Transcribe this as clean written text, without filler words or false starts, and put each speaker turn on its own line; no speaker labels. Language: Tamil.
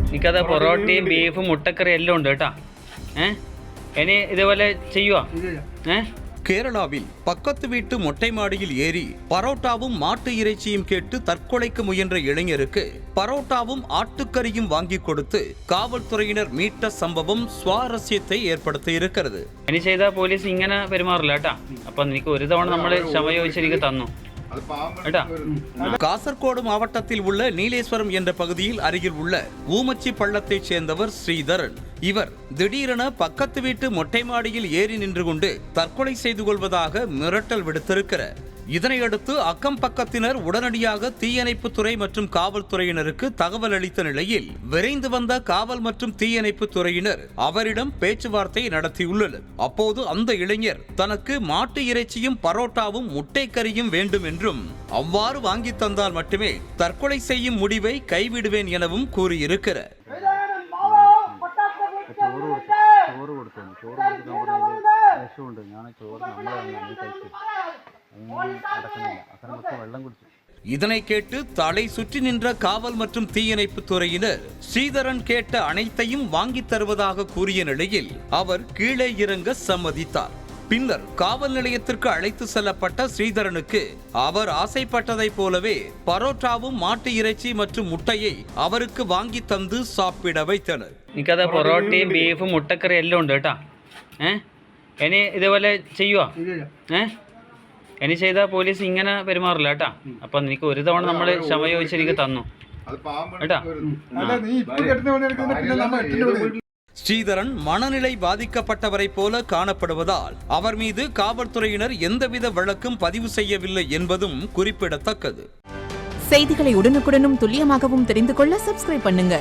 എനിക്കത് പൊറോട്ടയും ബീഫും മുട്ടക്കറി എല്ലാം ഉണ്ട് കേട്ടാ. ഇനി ഇതേപോലെ ചെയ്യുവോ?
கேரளாவில் பக்கத்து வீட்டு மொட்டை மாடியில் ஏறி பரோட்டாவும் மாட்டு இறைச்சியும் கேட்டு தற்கொலைக்கு முயன்ற இளைஞருக்கு பரோட்டாவும் ஆட்டுக்கறியும் வாங்கி கொடுத்து காவல்துறையினர் மீட்ட சம்பவம் சுவாரஸ்யத்தை ஏற்படுத்தி இருக்கிறது.
ഇനി ചെയ്താൽ പോലീസ് ഇങ്ങനെ പെരുമാറില്ല കേട്ടാ. അപ്പൊ എനിക്ക് ഒരു തവണ നമ്മള് ക്ഷമ ചോദിച്ചെനിക്ക് തന്നു.
காசர்கோடு மாவட்டத்தில் உள்ள நீலேஸ்வரம் என்ற பகுதியில் அருகில் உள்ள ஊமச்சி பள்ளத்தைச் சேர்ந்தவர் ஸ்ரீதரன். இவர் திடீரென பக்கத்து வீட்டு மொட்டை மாடியில் ஏறி நின்று கொண்டு தற்கொலை செய்து கொள்வதாக மிரட்டல் விடுத்திருக்கிறார். இதனையடுத்து அக்கம் பக்கத்தினர் உடனடியாக தீயணைப்புத்துறை மற்றும் காவல்துறையினருக்கு தகவல் அளித்த நிலையில் விரைந்து வந்த காவல் மற்றும் தீயணைப்பு துறையினர் அவரிடம் பேச்சுவார்த்தை நடத்தியுள்ளனர். அப்போது அந்த இளைஞர் தனக்கு மாட்டு இறைச்சியும் பரோட்டாவும் முட்டைக்கறியும் வேண்டும் என்றும் அவ்வாறு வாங்கி தந்தால் மட்டுமே தற்கொலை செய்யும் முடிவை கைவிடுவேன் எனவும் கூறியிருக்கிறார். இதனை கேட்டு தலை சுற்றி நின்ற காவல் மற்றும் தீயணைப்பு துறையினர் ஸ்ரீதரன் கேட்ட அனைத்தையும் வாங்கி தருவதாக கூறிய நிலையில் அவர் கீழே இறங்க சம்மதித்தார். பின்னர் காவல் நிலையத்திற்கு அழைத்து செல்லப்பட்ட ஸ்ரீதரனுக்கு அவர் ஆசைப்பட்டதை போலவே பரோட்டாவும் மாட்டு இறைச்சி மற்றும் முட்டையை அவருக்கு வாங்கி தந்து சாப்பிட வைத்தனர்.
എനിക്കത് പൊറോട്ടയും ബീഫും മുട്ടക്കറി എല്ലാം ഉണ്ട് കേട്ടാ. ഇനി ഇതേപോലെ ചെയ്യുവോ? ഇനി ചെയ്താൽ പോലീസ് ഇങ്ങനെ പെരുമാറില്ല കേട്ടാ. അപ്പൊ എനിക്ക് ഒരു തവണ നമ്മള് ക്ഷമ ചോദിച്ചെനിക്ക് തന്നു കേട്ടാ.
ஸ்ரீதரன் மனநிலை பாதிக்கப்பட்டவரை போல காணப்படுவதால் அவர் மீது காவல்துறையினர் எந்தவித வழக்கும் பதிவு செய்யவில்லை என்பதும் குறிப்பிடத்தக்கது.
செய்திகளை உடனுக்குடனும் துல்லியமாகவும் தெரிந்து கொள்ள சப்ஸ்கிரைப் பண்ணுங்க.